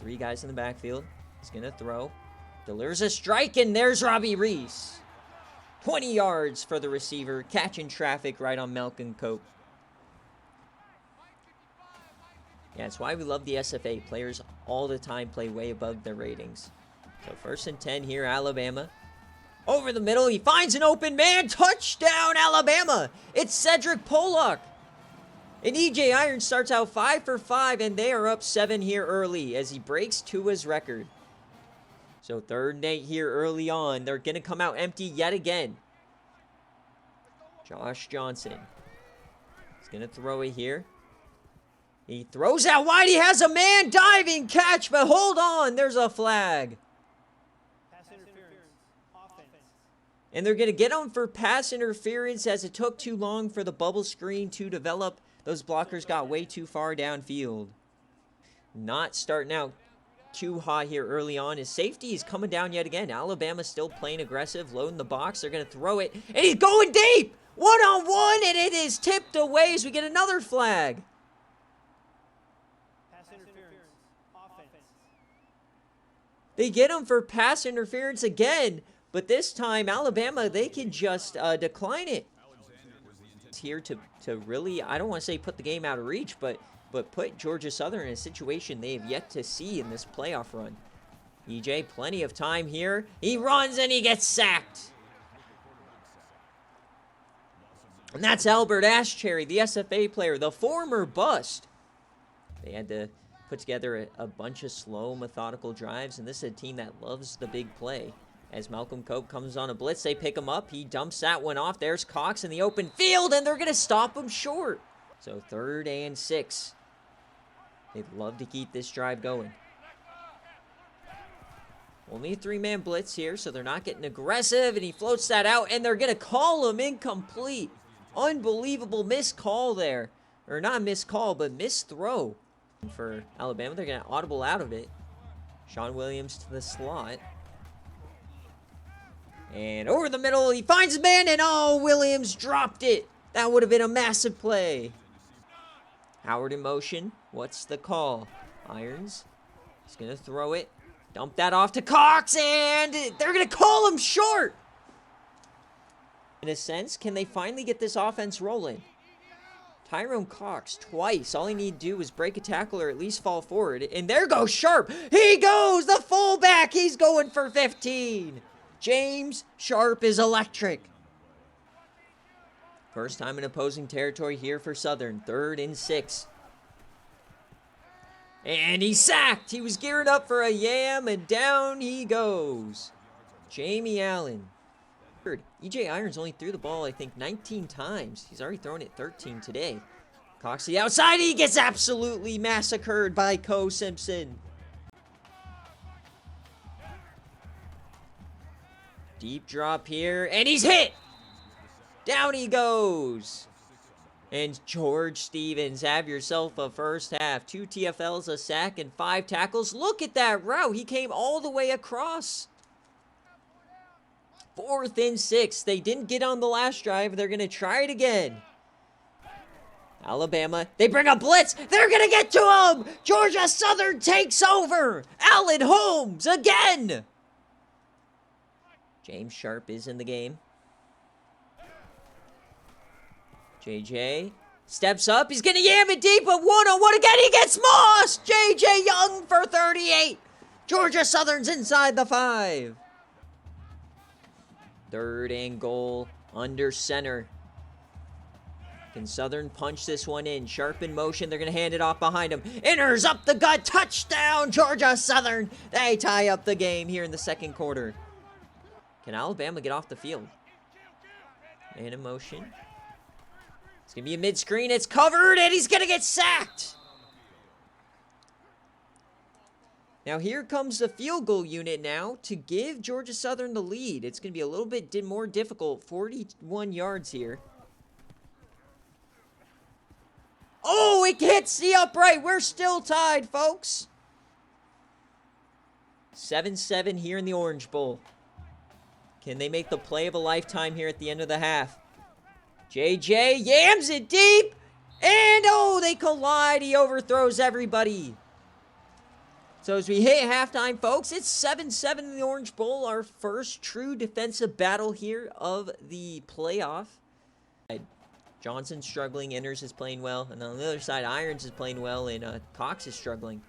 Three guys in the backfield. He's going to throw. Delivers a strike, and there's Robbie Reese. 20 yards for the receiver, catching traffic right on Malcolm Cope. Yeah, that's why we love the SFA. Players all the time play way above their ratings. So 1st and 10 here, Alabama. Over the middle, he finds an open man. Touchdown, Alabama. It's Cedric Pollock. And EJ Irons starts out 5 for 5, and they are up 7 here early as he breaks Tua's record. So 3rd and 8 here early on. They're going to come out empty yet again. Josh Johnson. He's going to throw it here. He throws out wide. He has a man diving catch, but hold on. There's a flag. Pass interference. Offense. And they're going to get him for pass interference as it took too long for the bubble screen to develop. Those blockers got way too far downfield. Not starting out too hot here early on. His safety is coming down yet again. Alabama's still playing aggressive, loading the box. They're going to throw it, and he's going deep. 1-on-1, and it is tipped away as we get another flag. Pass interference. Offense. They get him for pass interference again, but this time Alabama, they can just decline it. Here to really, I don't want to say put the game out of reach, but put Georgia Southern in a situation they have yet to see in this playoff run. EJ, plenty of time here. He runs and he gets sacked. And that's Albert Ashcherry, the SFA player, the former bust. They had to put together a bunch of slow, methodical drives, and this is a team that loves the big play. As Malcolm Cope comes on a blitz, they pick him up. He dumps that one off. There's Cox in the open field, and they're going to stop him short. So 3rd and 6. They'd love to keep this drive going. Only a 3-man blitz here, so they're not getting aggressive, and he floats that out, and they're going to call him incomplete. Unbelievable missed call there. Or not missed call, but missed throw. For Alabama, they're going to audible out of it. Sean Williams to the slot. And over the middle, he finds a man, and oh, Williams dropped it. That would have been a massive play. Howard in motion. What's the call? Irons. He's going to throw it. Dump that off to Cox, and they're going to call him short. In a sense, can they finally get this offense rolling? Tyrone Cox twice. All he need to do is break a tackle or at least fall forward. And there goes Sharp. He goes, the fullback. He's going for 15. James Sharp is electric. First time in opposing territory here for Southern. 3rd and 6. And he's sacked. He was gearing up for a yam, and down he goes. Jamie Allen. EJ Irons only threw the ball, I think, 19 times. He's already thrown it 13 today. Cox to the outside. He gets absolutely massacred by Co Simpson. Deep drop here, and he's hit. Down he goes. And George Stevens, have yourself a first half. 2 TFLs, a sack, and 5 tackles. Look at that route. He came all the way across. 4th and 6. They didn't get on the last drive. They're going to try it again. Alabama, they bring a blitz. They're going to get to him. Georgia Southern takes over. Allen Holmes again. James Sharp is in the game. JJ steps up. He's going to yam it deep, but 1-on-1 again. He gets mossed. JJ Young for 38. Georgia Southern's inside the 5. 3rd and goal under center. Can Southern punch this one in? Sharp in motion. They're going to hand it off behind him. Enters up the gut. Touchdown, Georgia Southern. They tie up the game here in the 2nd quarter. Can Alabama get off the field? Man in motion. It's going to be a mid-screen. It's covered, and he's going to get sacked. Now here comes the field goal unit now to give Georgia Southern the lead. It's going to be a little bit more difficult. 41 yards here. Oh, it hits the upright. We're still tied, folks. 7-7 here in the Orange Bowl. Can they make the play of a lifetime here at the end of the half? JJ yams it deep. And, oh, they collide. He overthrows everybody. So as we hit halftime, folks, it's 7-7 in the Orange Bowl, our first true defensive battle here of the playoff. Johnson's struggling, Inners is playing well, and on the other side, Irons is playing well, and Cox is struggling.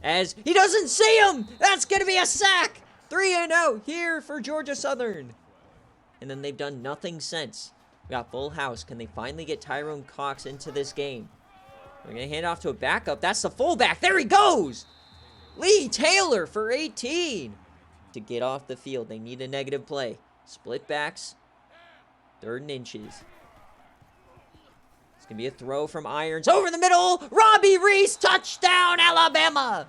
As he doesn't see him! That's going to be a sack! 3-0 here for Georgia Southern. And then they've done nothing since. We got full house. Can they finally get Tyrone Cox into this game? They're going to hand off to a backup. That's the fullback. There he goes! Lee Taylor for 18. To get off the field, they need a negative play. Split backs. 3rd and inches. It's going to be a throw from Irons. Over the middle. Robbie Reese. Touchdown, Alabama.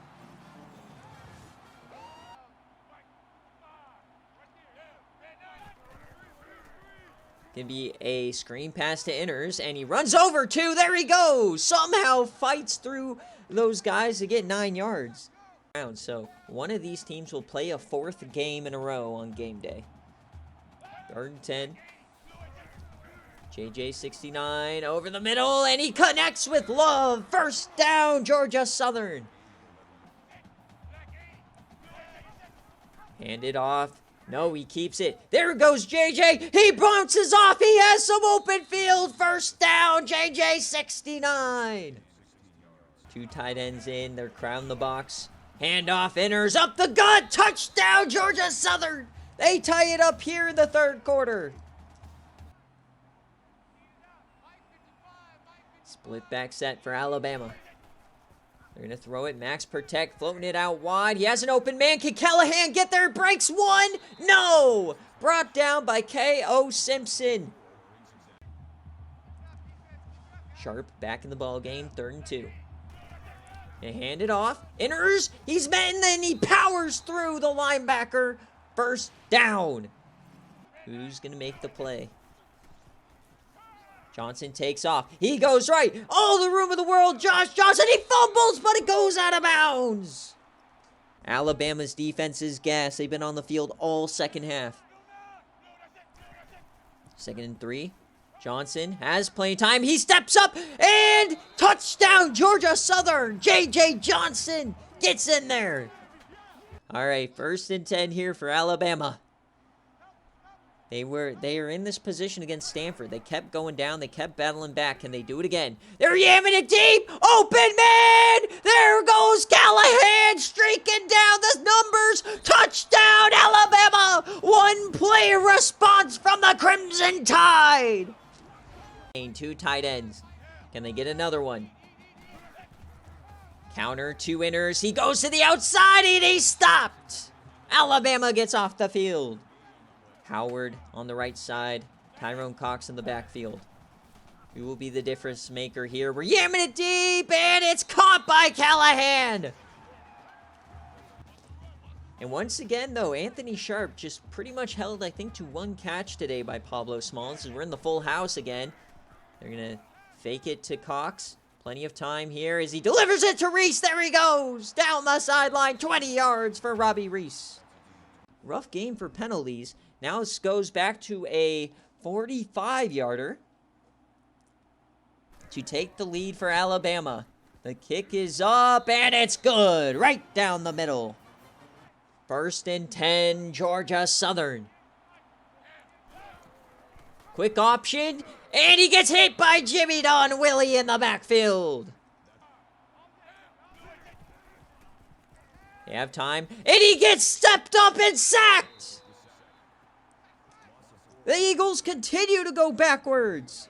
Going to be a screen pass to Inners. And he runs over two. There he goes. Somehow fights through those guys to get 9 yards. So one of these teams will play a 4th game in a row on game day. 3rd and 10. JJ 69 over the middle, and he connects with Love. 1st down, Georgia Southern. Hand it off. No, he keeps it. There goes JJ. He bounces off. He has some open field. 1st down, JJ 69. 2 tight ends in. They're crowding the box. Handoff, Inners up the gut. Touchdown, Georgia Southern. They tie it up here in the 3rd quarter. Split back set for Alabama. They're going to throw it. Max Protect floating it out wide. He has an open man. Can Callahan get there? Breaks one. No. Brought down by K.O. Simpson. Sharp back in the ball game. 3rd and 2. They hand it off. Inners. He's met, and then he powers through the linebacker. 1st down. Who's going to make the play? Johnson takes off. He goes right. All the room in the world. Josh Johnson. He fumbles, but it goes out of bounds. Alabama's defense is gas. They've been on the field all second half. 2nd and 3. Johnson has playing time. He steps up and touchdown, Georgia Southern. J.J. Johnson gets in there. All right, 1st and 10 here for Alabama. They are in this position against Stanford. They kept going down. They kept battling back. Can they do it again? They're yamming it deep. Open man. There goes Callahan streaking down the numbers. Touchdown, Alabama. 1 play response from the Crimson Tide. 2 tight ends. Can they get another one? Counter, 2 Inners. He goes to the outside and he's stopped. Alabama gets off the field. Howard on the right side. Tyrone Cox in the backfield. Who will be the difference maker here? We're yamming it deep, and it's caught by Callahan. And once again, though, Anthony Sharp just pretty much held, I think, to 1 catch today by Pablo Smalls. We're in the full house again. They're going to fake it to Cox. Plenty of time here as he delivers it to Reese. There he goes. Down the sideline. 20 yards for Robbie Reese. Rough game for penalties. Now this goes back to a 45-yarder to take the lead for Alabama. The kick is up, and it's good. Right down the middle. 1st and 10, Georgia Southern. Quick option, and he gets hit by Jimmy Don Willie in the backfield. They have time, and he gets stepped up and sacked. The Eagles continue to go backwards.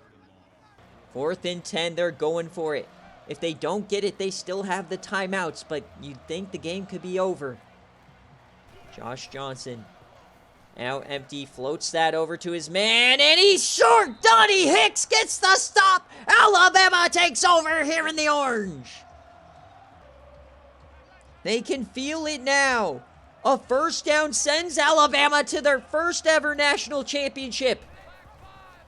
4th and 10, they're going for it. If they don't get it, they still have the timeouts, but you'd think the game could be over. Josh Johnson, out empty, floats that over to his man, and he's short. Donnie Hicks gets the stop. Alabama takes over here in the orange. They can feel it now. A 1st down sends Alabama to their 1st ever national championship.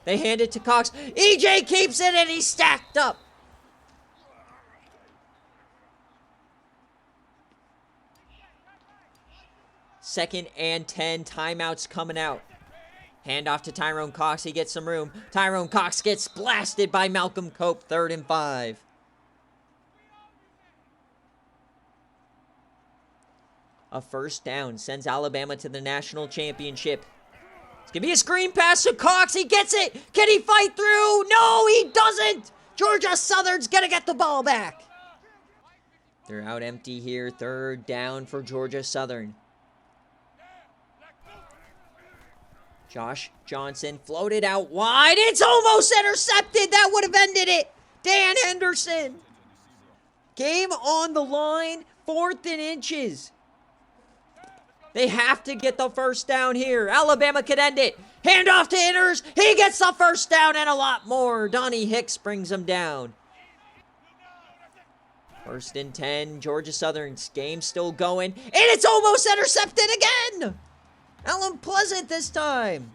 They hand it to Cox. EJ keeps it, and he's stacked up. Second and 10, timeouts coming out. Hand off to Tyrone Cox. He gets some room. Tyrone Cox gets blasted by Malcolm Cope. 3rd and 5. A first down sends Alabama to the national championship. It's going to be a screen pass to Cox. He gets it. Can he fight through? No, he doesn't. Georgia Southern's going to get the ball back. They're out empty here. Third down for Georgia Southern. Josh Johnson floated out wide. It's almost intercepted. That would have ended it. Dan Henderson. Game on the line. 4th and inches. They have to get the first down here. Alabama could end it. Handoff to Inners. He gets the first down and a lot more. Donnie Hicks brings him down. 1st and 10. Georgia Southern's game still going. And it's almost intercepted again. Alan Pleasant this time.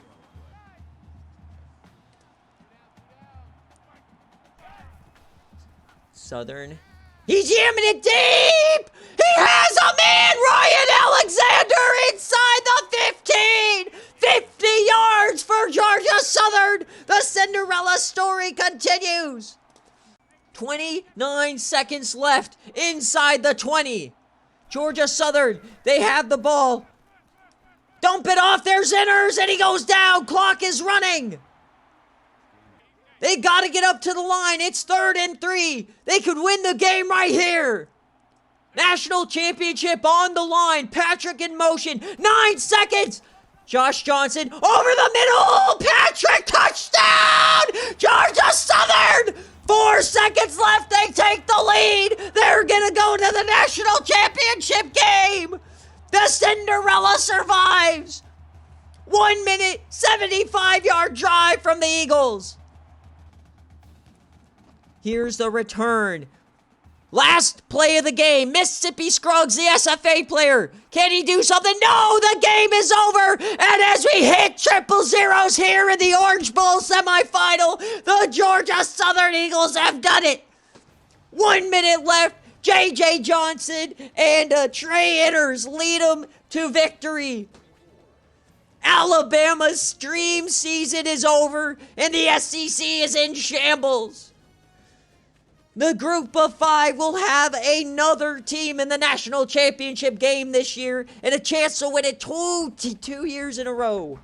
Southern. He's jamming it deep. He has a man, Ryan Alexander, inside the 15. 50 yards for Georgia Southern. The Cinderella story continues. 29 seconds left inside the 20. Georgia Southern, they have the ball. Dump it off, there's Inners, and he goes down. Clock is running. They got to get up to the line. It's 3rd and 3. They could win the game right here. National championship on the line. Patrick in motion. 9 seconds. Josh Johnson over the middle. Patrick, touchdown. Georgia Southern. 4 seconds left. They take the lead. They're going to go to the national championship game. The Cinderella survives. 1 minute, 75-yard drive from the Eagles. Here's the return. Last play of the game. Mississippi Scruggs, the SFA player. Can he do something? No, the game is over. And as we hit triple zeros here in the Orange Bowl semifinal, the Georgia Southern Eagles have done it. 1 minute left. J.J. Johnson and Trey Inners lead them to victory. Alabama's dream season is over, and the SEC is in shambles. The group of 5 will have another team in the national championship game this year and a chance to win it two years in a row.